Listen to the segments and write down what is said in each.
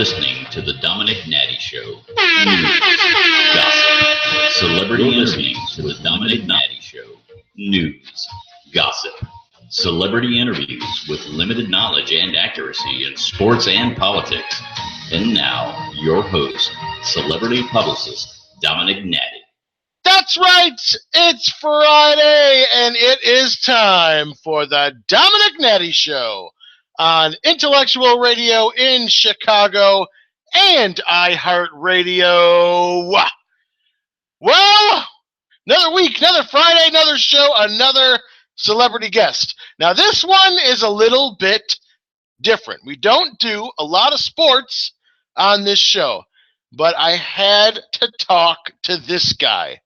listening to the DomenIck Nati Show. News, gossip, celebrity listening to the DomenIck Nati Show. News, gossip, celebrity interviews with limited knowledge and accuracy in sports and politics. And now, your host, celebrity publicist, DomenIck Nati. That's right, it's Friday, and it is time for the DomenIck Nati Show on Intellectual Radio in Chicago and iHeartRadio. Well, another week, another Friday, another show, another celebrity guest. Now, this one is a little bit different. We don't do a lot of sports on this show, but I had to talk to this guy.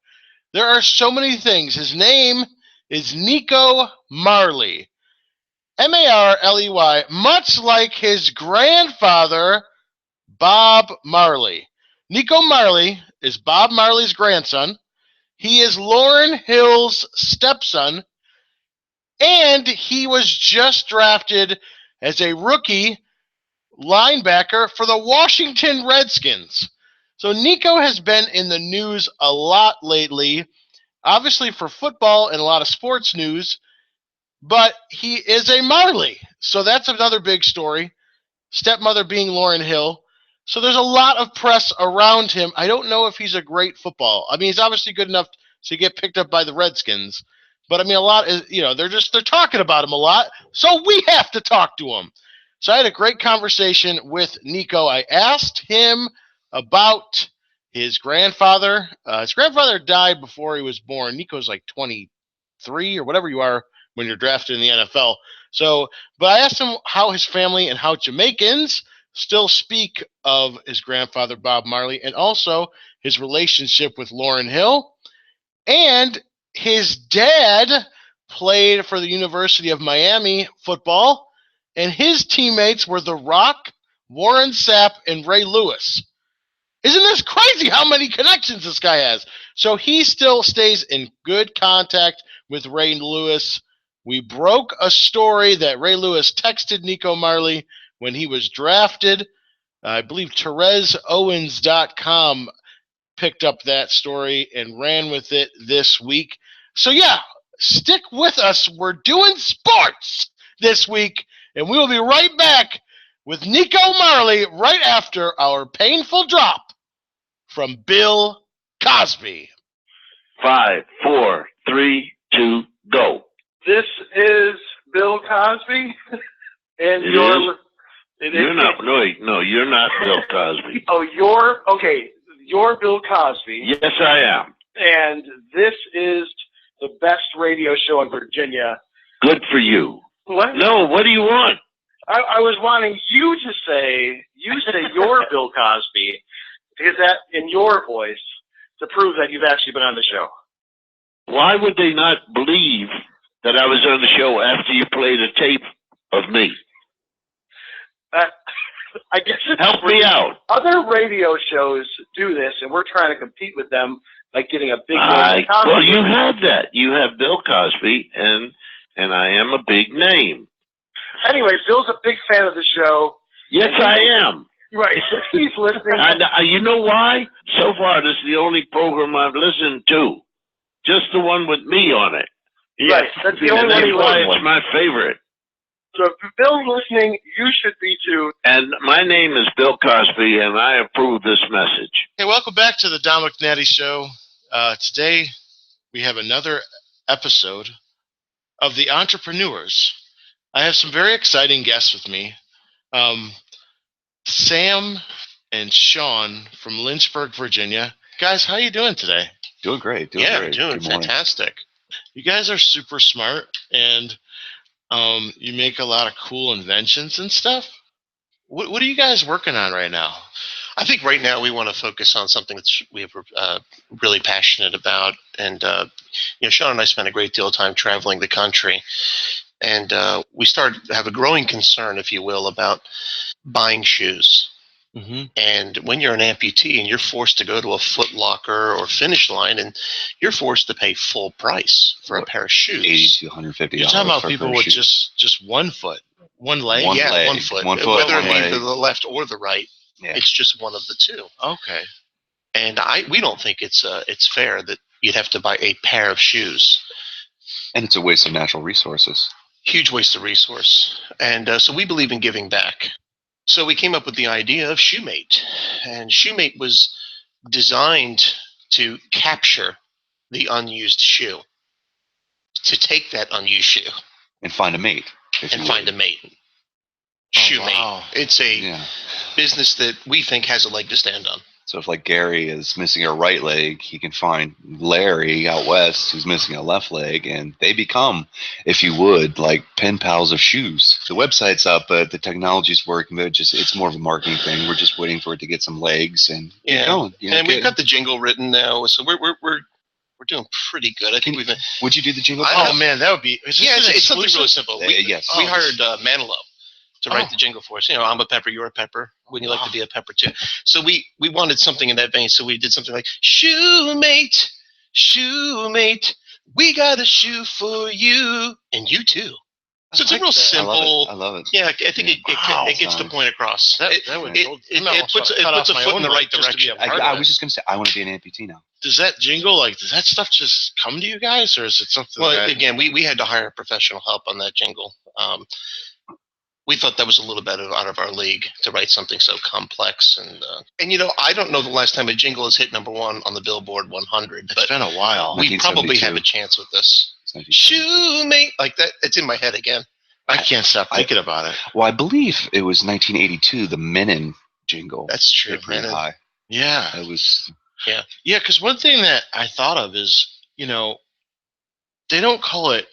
There are so many things. His name is Nico Marley. Marley, much like his grandfather, Bob Marley. Nico Marley is Bob Marley's grandson. He is Lauryn Hill's stepson, and he was just drafted as a rookie linebacker for the Washington Redskins. So Nico has been in the news a lot lately, obviously for football and a lot of sports news, but he is a Marley. So that's another big story. Stepmother being Lauryn Hill. So there's a lot of press around him. I don't know if he's a great football. I mean, he's obviously good enough to get picked up by the Redskins. But I mean, a lot is, they're talking about him a lot. So we have to talk to him. So I had a great conversation with Nico. I asked him about his grandfather. His grandfather died before he was born. Nico's like 23 or whatever you are when you're drafted in the NFL. But I asked him how his family and how Jamaicans still speak of his grandfather, Bob Marley, and also his relationship with Lauryn Hill. And his dad played for the University of Miami football, and his teammates were The Rock, Warren Sapp, and Ray Lewis. Isn't this crazy how many connections this guy has? So he still stays in good contact with Ray Lewis. We broke a story that Ray Lewis texted Nico Marley when he was drafted. I believe TherezOwens.com picked up that story and ran with it this week. So yeah, stick with us. We're doing sports this week, and we will be right back with Nico Marley right after our painful drop from Bill Cosby. 5, 4, 3, 2, go. This is Bill Cosby, and you're not Bill Cosby. Oh, you're Bill Cosby. Yes, I am. And this is the best radio show in Virginia. Good for you. What? No, what do you want? I was wanting you to say you're Bill Cosby, because that in your voice to prove that you've actually been on the show. Why would they not believe that I was on the show after you played a tape of me? I guess help me out. Other radio shows do this, and we're trying to compete with them by getting a big name. Well, you have that. You have Bill Cosby, and I am a big name. Anyway, Bill's a big fan of the show. Yes, I am. Right. He's listening. And you know why? So far, this is the only program I've listened to. Just the one with me on it. Yes. Right. That's the only one he why loves. It's my favorite. So if Bill's listening, you should be too. And my name is Bill Cosby, and I approve this message. Hey, welcome back to the DomenIck Nati Show. Today, we have another episode of The Entrepreneurs. I have some very exciting guests with me. Sam and Sean from Lynchburg, Virginia. Guys, how are you doing today? Doing great. Doing fantastic. You guys are super smart, and you make a lot of cool inventions and stuff. What are you guys working on right now? I think right now we want to focus on something that we're really passionate about. And, Sean and I spent a great deal of time traveling the country. And we started to have a growing concern, if you will, about buying shoes. Mm-hmm. And when you're an amputee and you're forced to go to a Foot Locker or Finish Line, and you're forced to pay full price for a pair of shoes. $80 to $150. You're talking about people with just one foot, one leg? One foot. One foot, whether one it be leg. the left or the right. Yeah. It's just one of the two. Okay. And we don't think it's fair that you'd have to buy a pair of shoes. And it's a waste of natural resources. Huge waste of resource. And so we believe in giving back. So we came up with the idea of Shoemate. And Shoemate was designed to capture the unused shoe. To take that unused shoe. And find a mate. And find a mate. Shoemate. Wow. It's a business that we think has a leg to stand on. So if like Gary is missing a right leg, he can find Larry out west who's missing a left leg, and they become, if you would, like pen pals of shoes. The website's up, but the technology's working, but it's more of a marketing thing. We're just waiting for it to get some legs and get going. And we've got the jingle written now, so we're doing pretty good. I think we've been. Would you do the jingle? Oh man, that would be. It's something really simple. We hired Manilow to write the jingle for us. You know, I'm a pepper, you're a pepper. Wouldn't you like to be a pepper too? So we wanted something in that vein. So we did something like Shoemate, Shoemate, we got a shoe for you and you too. So it's a real simple. I love it. Yeah, I think it gets the point across. It puts a foot in the right direction. I was just going to say, I want to be an amputee now. Does that jingle, does that stuff just come to you guys, or is it something? Well, again, we had to hire professional help on that jingle. We thought that was a little bit out of our league to write something so complex. And you know, I don't know the last time a jingle has hit number 1 on the Billboard 100. But it's been a while. We probably have a chance with this. Shoemate, like that. It's in my head again. I can't stop thinking about it. Well, I believe it was 1982, the Menon jingle. That's true. Pretty high. Yeah. It was. Yeah. Yeah, because one thing that I thought of is, you know, they don't call it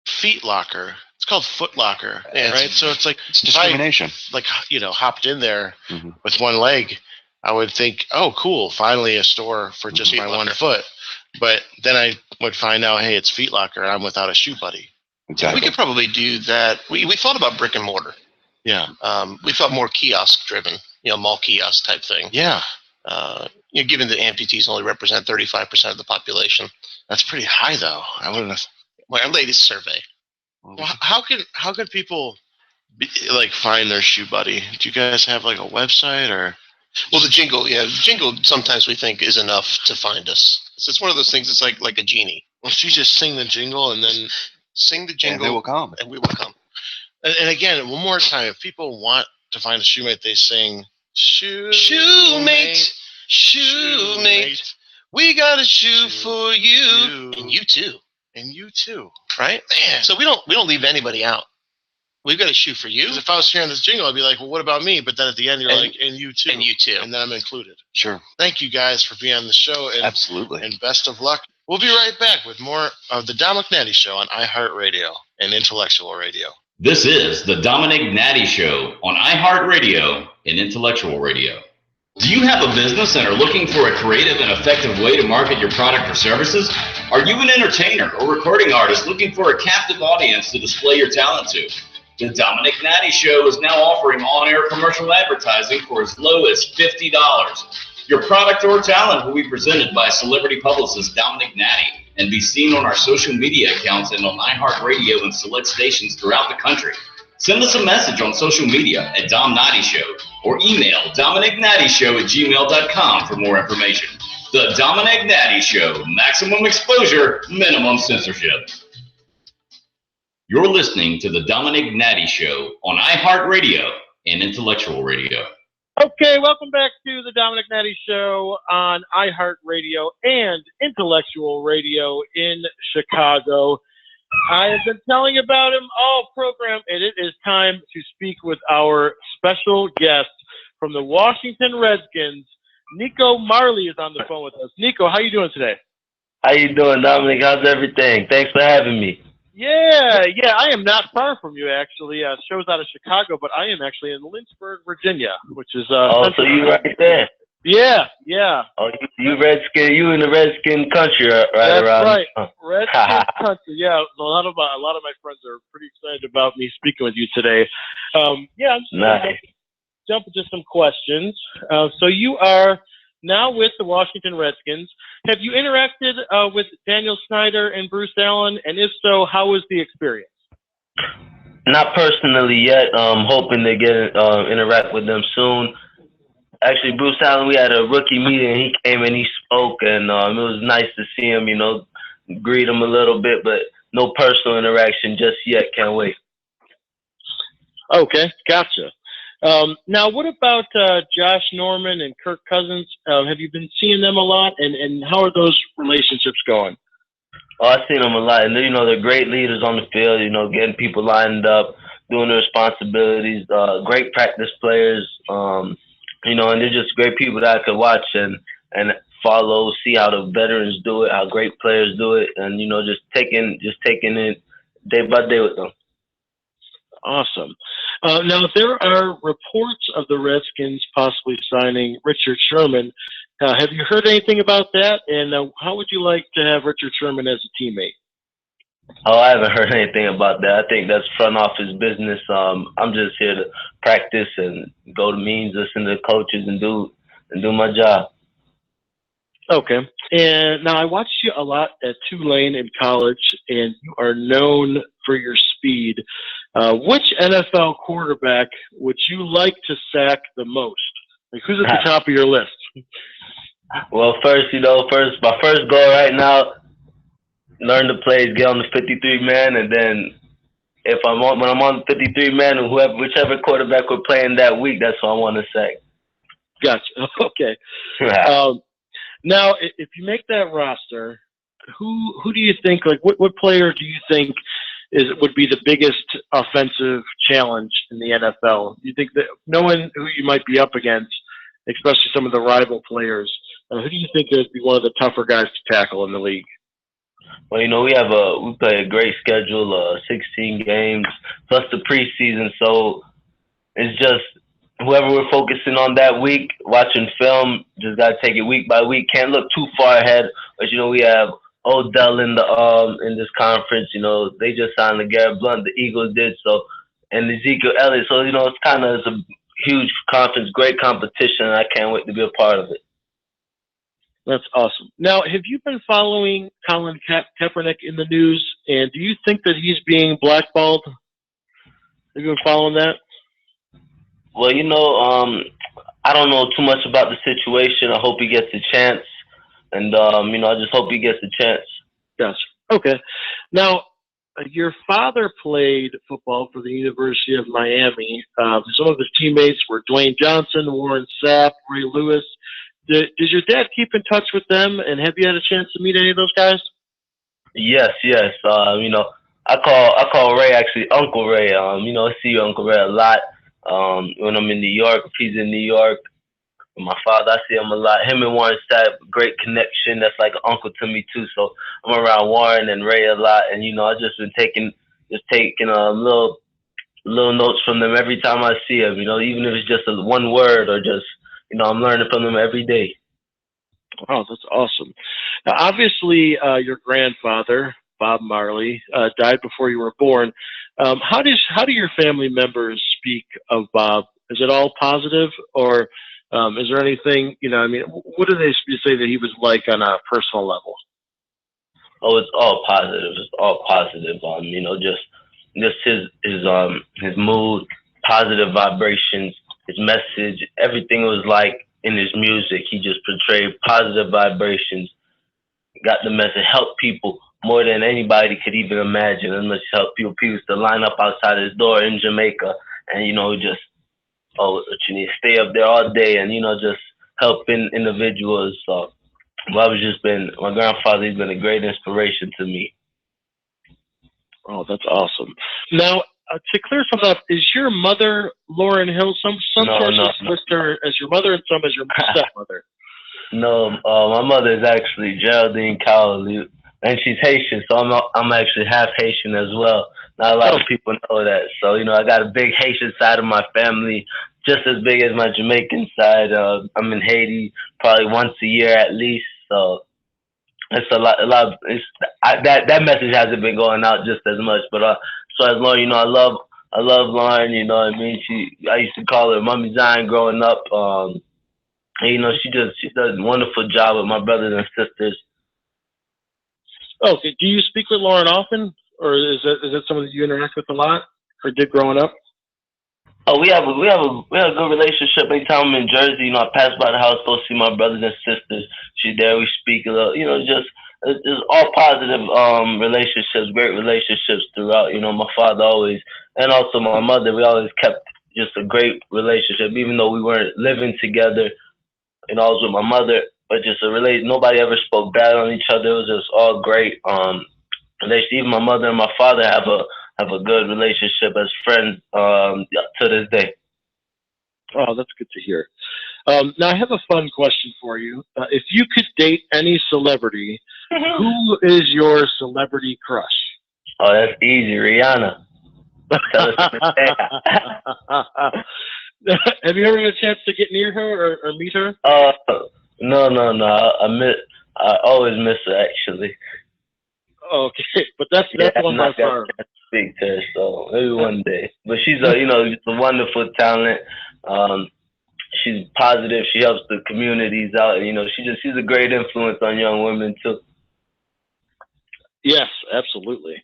Feet Locker. It's called Foot Locker, right? So it's like it's discrimination. Hopped in there with one leg, I would think, oh, cool, finally a store for just my one foot. But then I would find out, hey, it's Feet Locker. I'm without a shoe buddy. Exactly. We could probably do that. We thought about brick and mortar. Yeah. We thought more kiosk driven, mall kiosk type thing. Yeah. Given that amputees only represent 35% of the population. That's pretty high, though. I wouldn't have. Our latest survey. Well, how can people find their shoe buddy? Do you guys have a website or? Well, the jingle sometimes we think is enough to find us. So it's one of those things. It's like a genie. Well, she just sing the jingle and then sing the jingle. And they will come. And we will come. And again, one more time, if people want to find a shoemate, they sing Shoemate, Shoemate, we got a shoe for you and you too. And you too, right? Man. So we don't leave anybody out. We've got a shoe for you. Because if I was hearing this jingle, I'd be like, well, what about me? But then at the end, you're like, and you too. And you too. And then I'm included. Sure. Thank you guys for being on the show. And, absolutely. And best of luck. We'll be right back with more of the DomenIck Nati Show on iHeartRadio and Intellectual Radio. This is the DomenIck Nati Show on iHeartRadio and Intellectual Radio. Do you have a business and are looking for a creative and effective way to market your product or services? Are you an entertainer or recording artist looking for a captive audience to display your talent to? The DomenIck Nati Show is now offering on-air commercial advertising for as low as $50. Your product or talent will be presented by celebrity publicist DomenIck Nati and be seen on our social media accounts and on iHeartRadio and select stations throughout the country. Send us a message on social media at Dom Nati Show or email DomenIckNatiShow@gmail.com for more information. The DomenIck Nati Show, maximum exposure, minimum censorship. You're listening to the DomenIck Nati Show on iHeartRadio and Intellectual Radio. Okay, welcome back to the DomenIck Nati Show on iHeartRadio and Intellectual Radio in Chicago. I have been telling about him all program, and it is time to speak with our special guest from the Washington Redskins. Nico Marley is on the phone with us. Nico, how you doing today? How you doing, Dominic? How's everything? Thanks for having me. Yeah, I am not far from you, actually. Show's out of Chicago, but I am actually in Lynchburg, Virginia, which is so you right there. Yeah. Oh, you Redskin, you in the Redskin country, right? That's around. Right, Redskin country. Yeah, a lot of my friends are pretty excited about me speaking with you today. I'm just gonna jump into some questions. So you are now with the Washington Redskins. Have you interacted with Daniel Snyder and Bruce Allen? And if so, how was the experience? Not personally yet. Hoping to interact with them soon. Actually, Bruce Allen, we had a rookie meeting. He came and he spoke, and it was nice to see him, greet him a little bit, but no personal interaction just yet. Can't wait. Okay, gotcha. Now, what about Josh Norman and Kirk Cousins? Have you been seeing them a lot, and how are those relationships going? Oh, I've seen them a lot, and they're great leaders on the field. Getting people lined up, doing their responsibilities. Great practice players. And they're just great people that I could watch and follow, see how the veterans do it, how great players do it, and just taking it day by day with them. Awesome. Now, there are reports of the Redskins possibly signing Richard Sherman. Have you heard anything about that? And how would you like to have Richard Sherman as a teammate? Oh, I haven't heard anything about that. I think that's front office business. I'm just here to practice and go to meetings, listen to the coaches, and do my job. Okay. And now I watched you a lot at Tulane in college, and you are known for your speed. Which NFL quarterback would you like to sack the most? Like, who's at the top of your list? Well, my first goal right now, learn the plays, get on the 53-man, and then when I'm on the 53-man, whichever quarterback we're playing that week, that's what I want to sack. Gotcha. Okay. Now, if you make that roster, who do you think? Like, what player do you think would be the biggest offensive challenge in the NFL? You think that knowing who you might be up against, especially some of the rival players, who do you think would be one of the tougher guys to tackle in the league? Well, we play a great schedule, 16 games plus the preseason, so it's just whoever we're focusing on that week, watching film, just gotta take it week by week. Can't look too far ahead, but we have Odell in this conference. They just signed LeGarrette Blount, the Eagles did so, and Ezekiel Elliott. So it's a huge conference, great competition, and I can't wait to be a part of it. That's awesome. Now, have you been following Colin Kaepernick in the news, and do you think that he's being blackballed? Have you been following that? Well, I don't know too much about the situation. I hope he gets a chance, and I just hope he gets a chance. Yes. Okay. Now, your father played football for the University of Miami. Some of his teammates were Dwayne Johnson, Warren Sapp, Ray Lewis. Does your dad keep in touch with them, and have you had a chance to meet any of those guys? Yes. I call Ray actually Uncle Ray. I see you, Uncle Ray, a lot. When I'm in New York, if he's in New York, with my father, I see him a lot. Him and Warren Sapp, great connection. That's like an uncle to me too. So I'm around Warren and Ray a lot, and I've just been taking little notes from them every time I see them. Even if it's just one word or just I'm learning from them every day. Oh, that's awesome. Now, obviously, your grandfather, Bob Marley, died before you were born. How do your family members speak of Bob? Is it all positive, or is there anything, what do they say that he was like on a personal level? Oh, it's all positive. It's all positive. Just his mood, positive vibrations, his message, everything was like in his music. He just portrayed positive vibrations, got the message, helped people more than anybody could even imagine. And let's help people. People used to line up outside his door in Jamaica, and you need to stay up there all day, and just helping individuals. So my grandfather. He's been a great inspiration to me. Oh, that's awesome. Now, to clear something up, is your mother Lauryn Hill? Some sources list her as your mother, and some as your stepmother. No, my mother is actually Geraldine Cowley, and she's Haitian, so I'm actually half Haitian as well. Not a lot of people know that. So I got a big Haitian side of my family, just as big as my Jamaican side. I'm in Haiti probably once a year at least. So it's a lot. That message hasn't been going out just as much. But so as Lauren, I love Lauren. I used to call her Mommy Zion growing up. And, she does a wonderful job with my brothers and sisters. Okay, do you speak with Lauren often, or is that someone that you interact with a lot, or did growing up? Oh, we have a good relationship. Anytime I'm in Jersey, I pass by the house, go see my brothers and sisters. She's there. We speak a little. Just it's all positive relationships, great relationships throughout. My father always, and also my mother. We always kept just a great relationship, even though we weren't living together. I was with my mother, but just nobody ever spoke bad on each other. It was just all great. Even my mother and my father have a good relationship as friends to this day. Oh, that's good to hear. Now, I have a fun question for you. If you could date any celebrity, who is your celebrity crush? Oh, that's easy. Rihanna. Have you ever had a chance to get near her or meet her? No. I always miss her, actually. Okay, but that's one by far. Speak to her, so maybe one day. But she's just a wonderful talent. She's positive. She helps the communities out. She's a great influence on young women too. Yes, absolutely.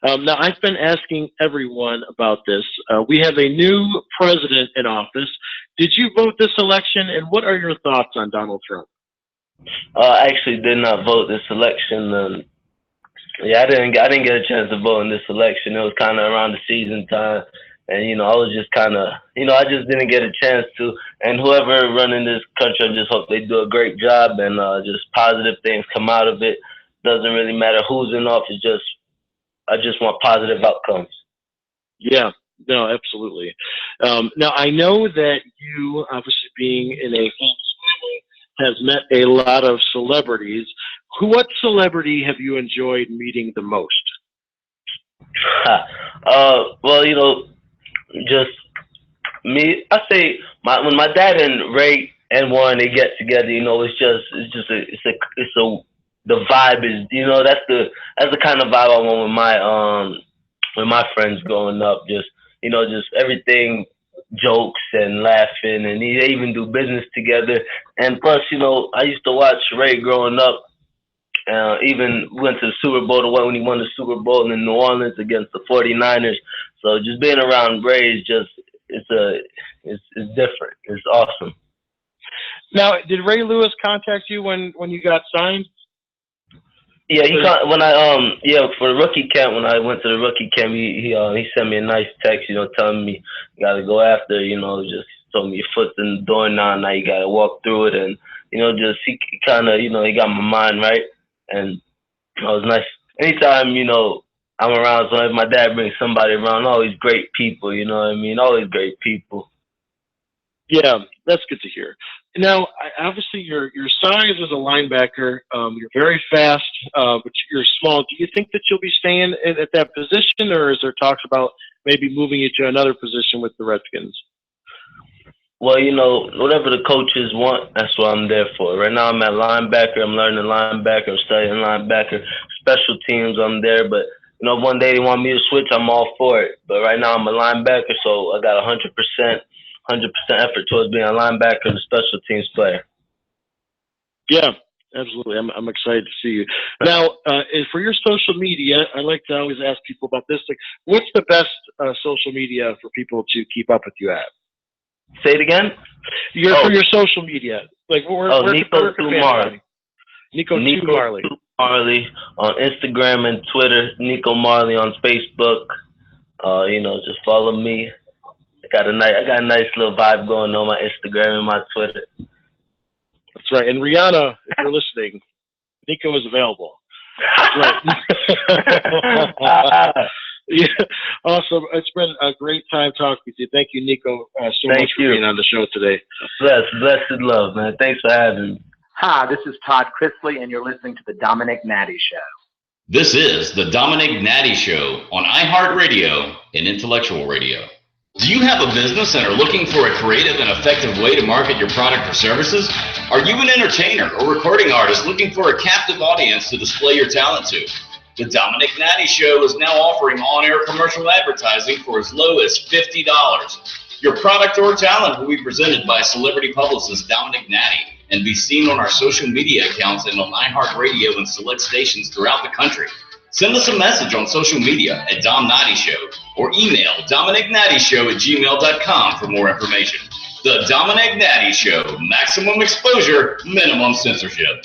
Now, I've been asking everyone about this. We have a new president in office. Did you vote this election, and what are your thoughts on Donald Trump? I actually did not vote this election. I didn't get a chance to vote in this election. It was kind of around the season time, and I was just kind of, I just didn't get a chance to. And whoever running this country, I just hope they do a great job and just positive things come out of it. Doesn't really matter who's in office. I just want positive outcomes. Yeah, no, absolutely. Now, I know that you, obviously being in a famous family, has met a lot of celebrities. What celebrity have you enjoyed meeting the most? Well, just me. I say when my dad and Ray and Warren, they get together, the vibe is, that's the kind of vibe I want with my friends growing up. Just everything, jokes and laughing, and they even do business together. And plus, I used to watch Ray growing up. Even went to the Super Bowl when he won the Super Bowl in New Orleans against the 49ers. So just being around Ray is it's different. It's awesome. Now, did Ray Lewis contact you when you got signed? Yeah, for the rookie camp, when I went to the rookie camp, he sent me a nice text, telling me you gotta go after, just told me your foot's in the door now you gotta walk through it, and he kind of, he got my mind right, and it was nice. Anytime I'm around, so if my dad brings somebody around, always great people, you know what I mean? Always great people. Yeah, that's good to hear. Now, obviously, your size as a linebacker, you're very fast, but you're small. Do you think that you'll be staying at that position, or is there talks about maybe moving you to another position with the Redskins? Well, whatever the coaches want, that's what I'm there for. Right now, I'm at linebacker. I'm learning linebacker. I'm studying linebacker. Special teams, I'm there. But, one day they want me to switch, I'm all for it. But right now, I'm a linebacker, so I got 100% effort towards being a linebacker and a special teams player. Yeah, absolutely. I'm excited to see you. Now, for your social media, I like to always ask people about this. Like, what's the best social media for people to keep up with you at? Say it again? For your social media. Like, Nico Marley. Nico Marley. Marley on Instagram and Twitter. Nico Marley on Facebook. Just follow me. I got a nice little vibe going on my Instagram and my Twitter. That's right. And Rihanna, if you're listening, Nico is available. That's right. Yeah, awesome. It's been a great time talking with you. Thank you, Nico, so much for being on the show today. Blessed love, man. Thanks for having me. Hi, this is Todd Chrisley, and you're listening to the DomenIck Nati Show. This is the DomenIck Nati Show on iHeartRadio and Intellectual Radio. Do you have a business and are looking for a creative and effective way to market your product or services? Are you an entertainer or recording artist looking for a captive audience to display your talent to? The DomenIck Nati Show is now offering on-air commercial advertising for as low as $50. Your product or talent will be presented by celebrity publicist DomenIck Nati and be seen on our social media accounts and on iHeartRadio and select stations throughout the country. Send us a message on social media at Dom Nati Show or email DomenIckNattyShow@gmail.com for more information. The Domenick Nati Show, maximum exposure, minimum censorship.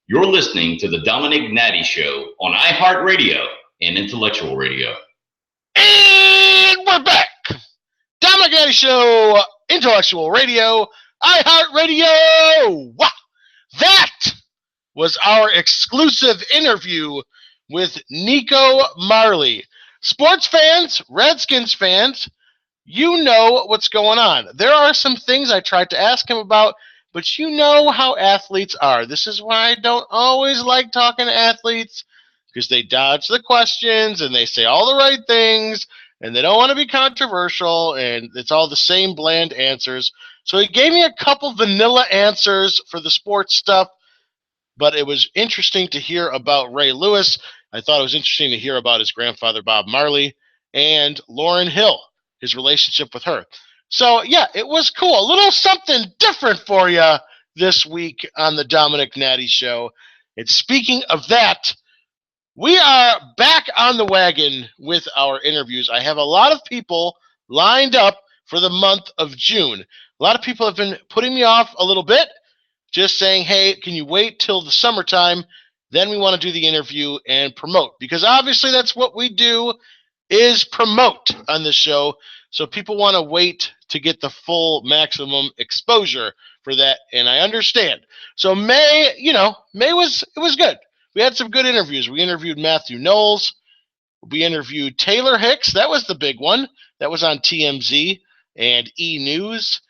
You're listening to the Domenick Nati Show on iHeartRadio and Intellectual Radio. And we're back. Domenick Nati Show, Intellectual Radio, iHeartRadio. Wow. That was our exclusive interview with Nico Marley. Sports fans, Redskins fans, you know what's going on. There are some things I tried to ask him about, but you know how athletes are. This is why I don't always like talking to athletes, because they dodge the questions and they say all the right things and they don't want to be controversial, and it's all the same bland answers. So he gave me a couple vanilla answers for the sports stuff, but it was interesting to hear about Ray Lewis. I thought it was interesting to hear about his grandfather, Bob Marley, and Lauryn Hill, his relationship with her. So, yeah, it was cool. A little something different for you this week on the Domenick Nati Show. And speaking of that, we are back on the wagon with our interviews. I have a lot of people lined up for the month of June. A lot of people have been putting me off a little bit, just saying, hey, can you wait till the summertime? Then we want to do the interview and promote. Because obviously that's what we do, is promote on this show. So people want to wait to get the full maximum exposure for that, and I understand. So May was good. We had some good interviews. We interviewed Matthew Knowles. We interviewed Taylor Hicks. That was the big one. That was on TMZ and E! News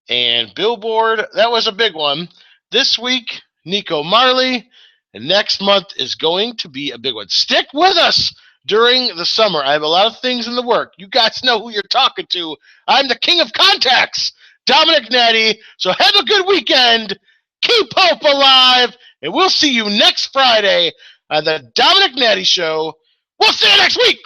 and Billboard. That was a big one. This week, Nico Marley. And next month is going to be a big one. Stick with us during the summer. I have a lot of things in the work. You guys know who you're talking to. I'm the king of contacts, Domenick Nati. So have a good weekend. Keep hope alive. And we'll see you next Friday on the Domenick Nati Show. We'll see you next week.